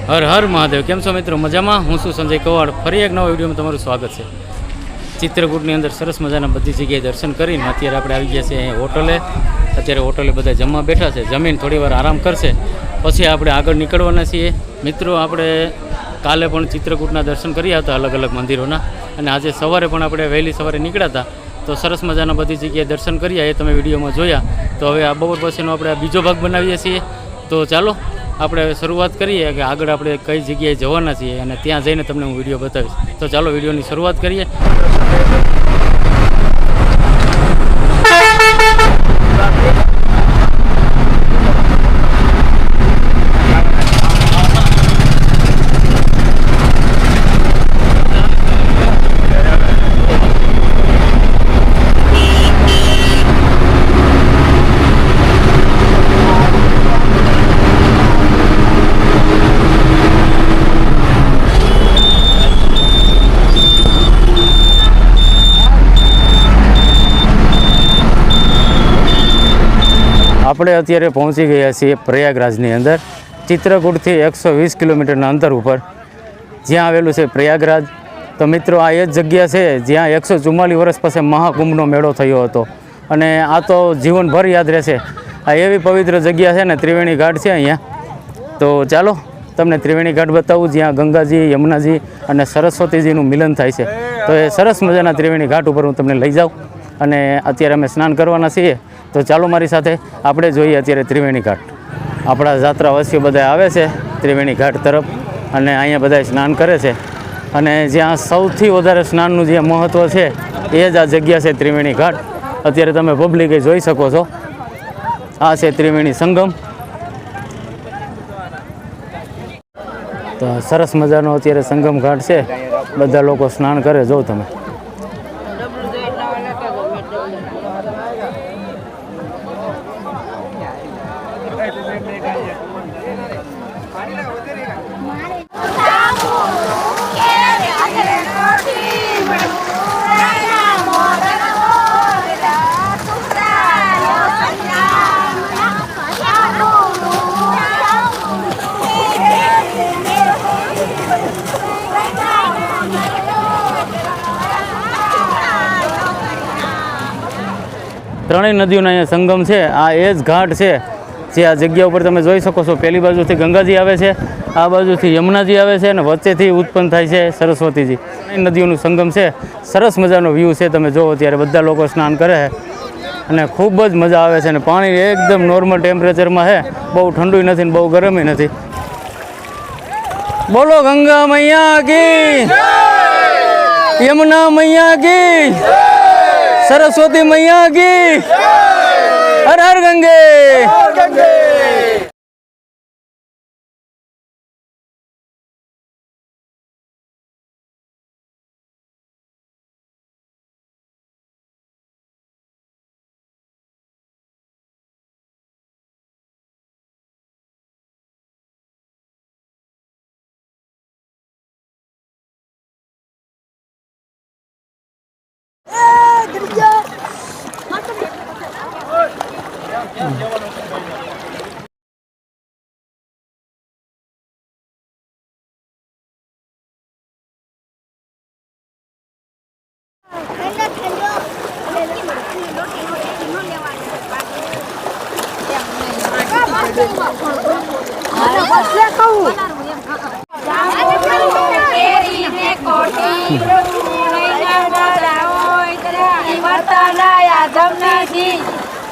હર હર મહાદેવ. કેમ છો મિત્રો? મજામાં? હું છું સંજય કવાડ. ફરી એક નવા વિડીયોમાં તમારું સ્વાગત છે. ચિત્રકૂટની અંદર સરસ મજાના બધી જગ્યાએ દર્શન કરીને અત્યારે આપણે આવી ગયા છીએ અહીં હોટલે. અત્યારે હોટલે બધા જમવા બેઠા છે. જમીન થોડી વાર આરામ કરશે પછી આપણે આગળ નીકળવાના છીએ. મિત્રો, આપણે કાલે પણ ચિત્રકૂટના દર્શન કર્યા હતા અલગ અલગ મંદિરોના, અને આજે સવારે પણ આપણે વહેલી સવારે નીકળ્યા હતા. તો સરસ મજાના બધી જગ્યાએ દર્શન કર્યા, એ તમે વિડીયોમાં જોયા. તો હવે આ બપોર પછીનો આપણે બીજો ભાગ બનાવીએ છીએ. તો ચાલો આપણે શરૂઆત કરીએ કે આગળ આપણે કઈ જગ્યાએ જવાના છીએ, અને ત્યાં જઈને તમને હું વિડીયો બતાવીશ. તો ચાલો વિડીયોની શરૂઆત કરીએ. આપણે અત્યારે પહોંચી ગયા છીએ પ્રયાગરાજની અંદર. ચિત્રકૂટથી 120 કિલોમીટરના અંતર ઉપર જ્યાં આવેલું છે પ્રયાગરાજ. તો મિત્રો, આ એ જ જગ્યા છે જ્યાં 144 વર્ષ પછી મહાકુંભનો મેળો થયો હતો, અને આ તો જીવનભર યાદ રહેશે. આ એવી પવિત્ર જગ્યા છે ને, ત્રિવેણી ઘાટ છે અહીંયા. તો ચાલો તમને ત્રિવેણી ઘાટ બતાવું, જ્યાં ગંગાજી, યમુનાજી અને સરસ્વતીજીનું મિલન થાય છે. તો એ સરસ મજાના ત્રિવેણી ઘાટ ઉપર હું તમને લઈ જાઉં, અને અત્યારે અમે સ્નાન કરવાના છીએ. તો ચાલો મારી સાથે આપણે જોઈએ અત્યારે ત્રિવેણી ઘાટ. આપણા જાત્રાવાસીઓ બધા આવે છે ત્રિવેણી ઘાટ તરફ, અને અહીંયા બધા સ્નાન કરે છે. અને જ્યાં સૌથી વધારે સ્નાનનું જે મહત્ત્વ છે એ જ આ જગ્યા છે ત્રિવેણી ઘાટ. અત્યારે તમે પબ્લિકે જોઈ શકો છો. આ છે ત્રિવેણી સંગમ. તો સરસ મજાનો અત્યારે સંગમ ઘાટ છે, બધા લોકો સ્નાન કરે. જો તમે ત્રણેય નદીઓના અહીંયા સંગમ છે. આ એ જ ઘાટ છે જે આ જગ્યા ઉપર તમે જોઈ શકો છો. પહેલી બાજુથી ગંગાજી આવે છે, આ બાજુથી યમુનાજી આવે છે, અને વચ્ચેથી ઉત્પન્ન થાય છે સરસ્વતીજી. ત્રણેય નદીઓનું સંગમ છે. સરસ મજાનો વ્યૂ છે. તમે જુઓ, ત્યારે બધા લોકો સ્નાન કરે છે અને ખૂબ જ મજા આવે છે. અને પાણી એકદમ નોર્મલ ટેમ્પરેચરમાં છે, બહુ ઠંડુ નથી ને બહુ ગરમ નથી. બોલો ગંગા મૈયા કી, યમુના મૈયા કી, सरस्वती मैया की, हर हर गंगे।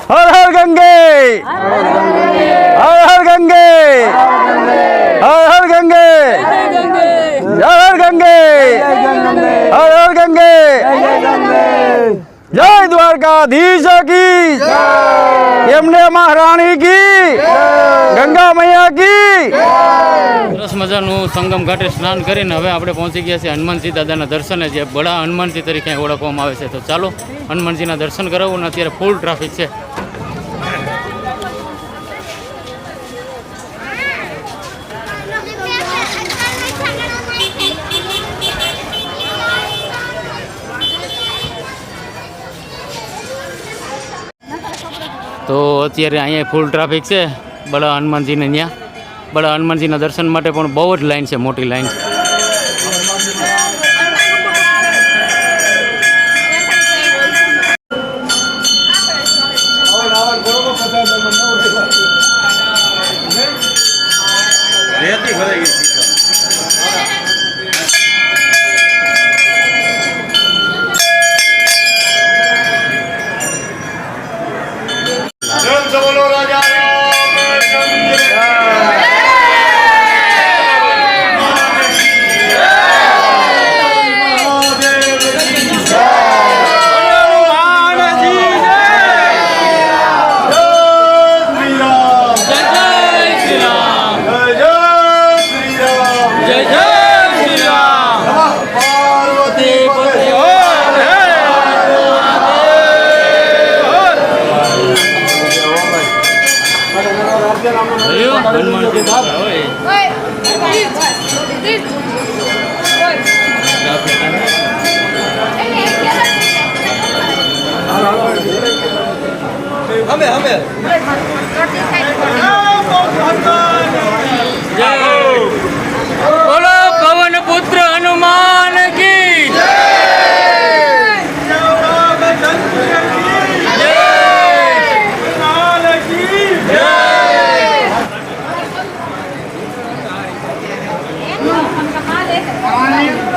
हर हर गंगे, हर हर गंगे, हर हर गंगे, हर हर गंगे, हर हर गंगे, जय द्वारकाधीश की, यमुना महारानी की, गंगा मैया की। સરસ મજાનું સંગમ ઘાટે સ્નાન કરીને હવે આપણે પહોંચી ગયા છીએ હનુમાનજી દાદાના દર્શને, જે બડા હનુમાનજી તરીકે ઓળખવામાં આવે છે. તો ચાલો હનુમાનજીના દર્શન કરાવવું. ને અત્યારે ફૂલ ટ્રાફિક છે. તો અત્યારે અહીંયા ફૂલ ટ્રાફિક છે બડા હનુમાનજીને ત્યાં. બડા હનુમાનજીના દર્શન માટે પણ બહુ જ લાઈન છે, મોટી લાઈન. બોલો પવન પુત્ર હનુમાન કી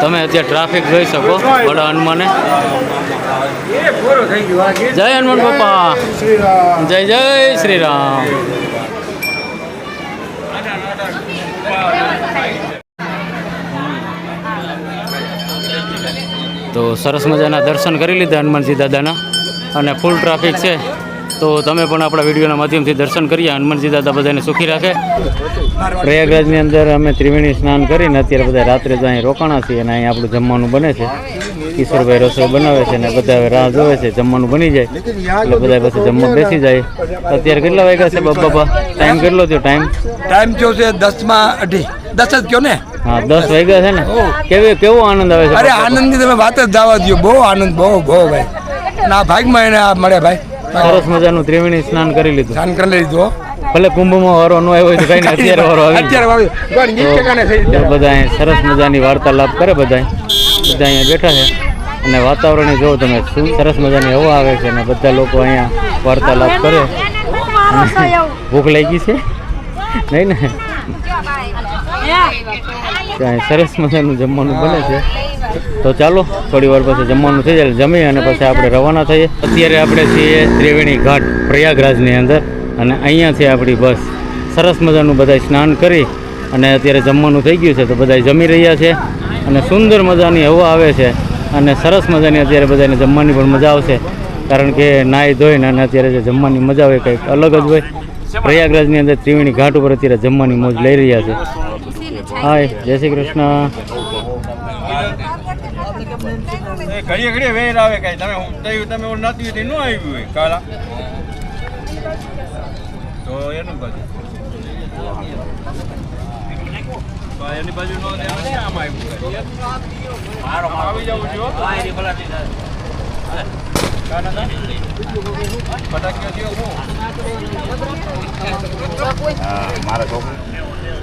તમે અત્યારે ટ્રાફિક જોઈ શકો વડા હનુમાને. જય હનુમાન બાપા, જય જય શ્રી રામ. તો સરસ મજાના દર્શન કરી લીધા હનુમાનજી દાદાના અને ફૂલ ટ્રાફિક છે. તો તમે પણ આપણા વિડીયોના માધ્યમથી દર્શન કરીએ. હનુમાનજી દાદા બધાને સુખી રાખે. પ્રયાગરાજની અંદર અમે ત્રિવેણી સ્નાન કરીને અત્યારે બધા રાત્રે તો અહીં રોકાણા છીએ અને અહીં આપણું જમવાનું બને છે. કિશોરભાઈ રસોઈ બનાવે છે અને બધા રાહ જોવે છે જમવાનું બની જાય એટલે બધા પછી જમવા બેસી જાય. અત્યારે કેટલા વાગ્યા છે બાપા? ટાઈમ કેટલો થયો? ટાઈમ થયો છે 10:02. 10 જ કયો ને? હા, 10 વાગ્યા છે ને. કેવો આનંદ આવે છે? અરે આનંદની તમે વાત જ જવા દો. બહુ આનંદ, બહુ ભાઈ. ના ભાગમાં એને મળે ભાઈ. સરસ મજાનું ત્રિવેણી સ્નાન કરી લીધું. સ્નાન કરી લીધું. ભલે કુંભમાં વારો ન આવ્યો હોય તો કઈ અત્યારે વારો આવી. બધા સરસ મજાની વાર્તાલાપ કરે. બધા અહીંયા બેઠા છે અને વાતાવરણ જો તમે શું સરસ મજાની હવા આવે છે અને બધા લોકો અહીંયા વાર્તાલાપ કરે. ભૂખ લાગી છે નહીં ને? ત્યાં સરસ મજાનું જમવાનું બને છે. તો ચાલો થોડી વાર પછી જમવાનું થઈ જાય, જમી અને પછી આપણે રવાના થઈએ. અત્યારે આપણે છીએ ત્રિવેણી ઘાટ પ્રયાગરાજની અંદર અને અહીંયાથી આપણી બસ. સરસ મજાનું બધા સ્નાન કરી અને અત્યારે જમવાનું થઈ ગયું છે તો બધા જમી રહ્યા છે અને સુંદર મજાની હવા આવે છે અને સરસ મજાની અત્યારે બધાને જમવાની પણ મજા આવશે. કારણ કે નાહી ધોઈને અને અત્યારે જે જમવાની મજા આવે કંઈક અલગ જ હોય. પ્રયાગરાજની અંદર ત્રિવેણી ઘાટ ઉપર અત્યારે જમવાની મોજ લઈ રહ્યા છે. હાય, જય શ્રી કૃષ્ણ. ઘડીએ ઘડીએ વેર આવે કઈ તમે નથી ન આવ્યું હોય કાલા તો એનું બાજુ એની બાજુ નો આમ આવ્યું મારો આવી જવું છું.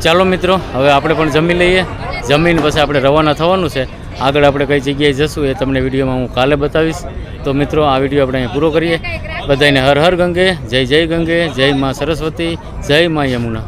ચાલો મિત્રો, હવે આપણે પણ જમી લઈએ. જમીન પછી આપણે રવાના થવાનું છે. આગળ આપણે કઈ જગ્યાએ જશું એ તમને વિડીયોમાં હું કાલે બતાવીશ. તો મિત્રો આ વિડીયો આપણે અહીં પૂરો કરીએ. બધાને હર હર ગંગે, જય જય ગંગે, જય માં સરસ્વતી, જય માં યમુના.